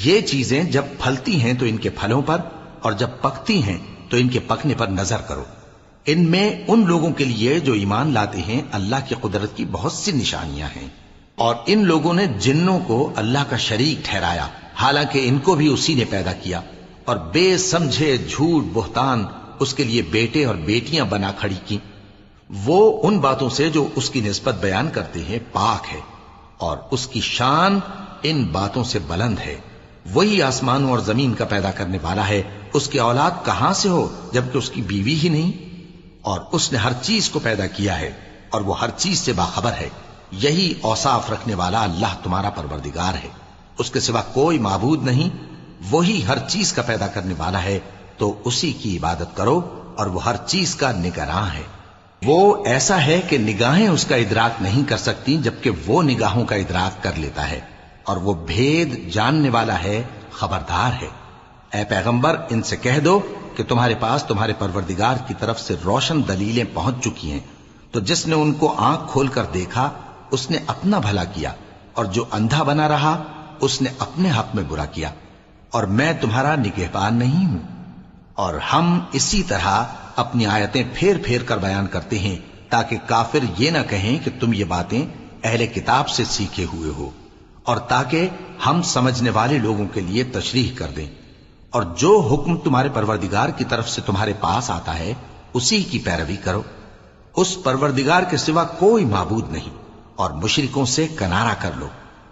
یہ چیزیں جب پھلتی ہیں تو ان کے پھلوں پر، اور جب پکتی ہیں تو ان کے پکنے پر نظر کرو۔ ان میں ان لوگوں کے لیے جو ایمان لاتے ہیں اللہ کی قدرت کی بہت سی نشانیاں ہیں، اور ان لوگوں نے جنوں کو اللہ کا شریک ٹھہرایا، حالانکہ ان کو بھی اسی نے پیدا کیا، اور بے سمجھے جھوٹ بہتان اس کے لیے بیٹے اور بیٹیاں بنا کھڑی کی۔ وہ ان باتوں سے جو اس کی نسبت بیان کرتے ہیں پاک ہے، اور اس کی شان ان باتوں سے بلند ہے۔ وہی آسمانوں اور زمین کا پیدا کرنے والا ہے، اس کی اولاد کہاں سے ہو جبکہ اس کی بیوی ہی نہیں؟ اور اس نے ہر چیز کو پیدا کیا ہے، اور وہ ہر چیز سے باخبر ہے۔ یہی اوصاف رکھنے والا اللہ تمہارا پروردگار ہے، اس کے سوا کوئی معبود نہیں۔ وہی ہر چیز کا پیدا کرنے والا ہے، تو اسی کی عبادت کرو، اور وہ ہر چیز کا نگراں ہے۔ وہ ایسا ہے کہ نگاہیں اس کا ادراک نہیں کر سکتی، جبکہ وہ نگاہوں کا ادراک کر لیتا ہے، اور وہ بھید جاننے والا ہے، خبردار ہے۔ اے پیغمبر، ان سے کہہ دو کہ تمہارے پاس تمہارے پروردگار کی طرف سے روشن دلیلیں پہنچ چکی ہیں، تو جس نے ان کو آنکھ کھول کر دیکھا اس نے اپنا بھلا کیا، اور جو اندھا بنا رہا اس نے اپنے حق میں برا کیا، اور میں تمہارا نگہبان نہیں ہوں۔ اور ہم اسی طرح اپنی آیتیں پھیر پھیر کر بیان کرتے ہیں، تاکہ کافر یہ نہ کہیں کہ تم یہ باتیں اہل کتاب سے سیکھے ہوئے ہو، اور تاکہ ہم سمجھنے والے لوگوں کے لیے تشریح کر دیں۔ اور جو حکم تمہارے پروردگار کی طرف سے تمہارے پاس آتا ہے اسی کی پیروی کرو، اس پروردگار کے سوا کوئی معبود نہیں، اور مشرکوں سے کنارہ کر لو،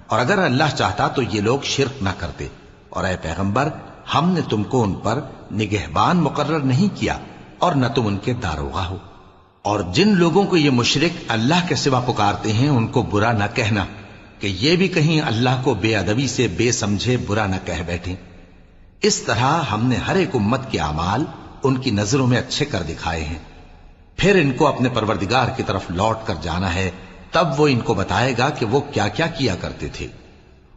اور اگر اللہ چاہتا تو یہ لوگ شرک نہ کرتے۔ اور اے پیغمبر، ہم نے تم کو ان پر نگہبان مقرر نہیں کیا، اور نہ تم ان کے داروغہ ہو۔ اور جن لوگوں کو یہ مشرک اللہ کے سوا پکارتے ہیں ان کو برا نہ کہنا، کہ یہ بھی کہیں اللہ کو بے ادبی سے بے سمجھے برا نہ کہہ بیٹھیں۔ اس طرح ہم نے ہر ایک امت کے اعمال ان کی نظروں میں اچھے کر دکھائے ہیں، پھر ان کو اپنے پروردگار کی طرف لوٹ کر جانا ہے، تب وہ ان کو بتائے گا کہ وہ کیا کیا کیا کرتے تھے۔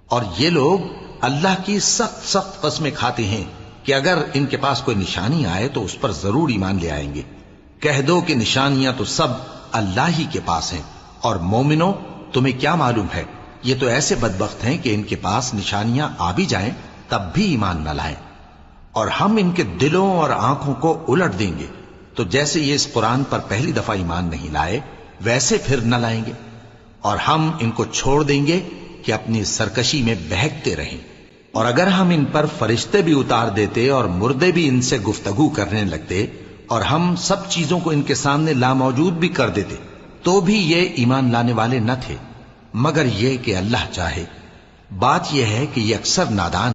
اور یہ لوگ اللہ کی سخت سخت قسمیں کھاتے ہیں کہ اگر ان کے پاس کوئی نشانی آئے تو اس پر ضرور ایمان لے آئیں گے۔ کہہ دو کہ نشانیاں تو سب اللہ ہی کے پاس ہیں، اور مومنوں تمہیں کیا معلوم ہے، یہ تو ایسے بدبخت ہیں کہ ان کے پاس نشانیاں آ بھی جائیں تب بھی ایمان نہ لائیں، اور ہم ان کے دلوں اور آنکھوں کو الٹ دیں گے، تو جیسے یہ اس قرآن پر پہلی دفعہ ایمان نہیں لائے ویسے پھر نہ لائیں گے، اور ہم ان کو چھوڑ دیں گے کہ اپنی سرکشی میں بہکتے رہیں۔ اور اگر ہم ان پر فرشتے بھی اتار دیتے اور مردے بھی ان سے گفتگو کرنے لگتے، اور ہم سب چیزوں کو ان کے سامنے لاموجود بھی کر دیتے، تو بھی یہ ایمان لانے والے نہ تھے، مگر یہ کہ اللہ چاہے۔ بات یہ ہے کہ یہ اکثر نادان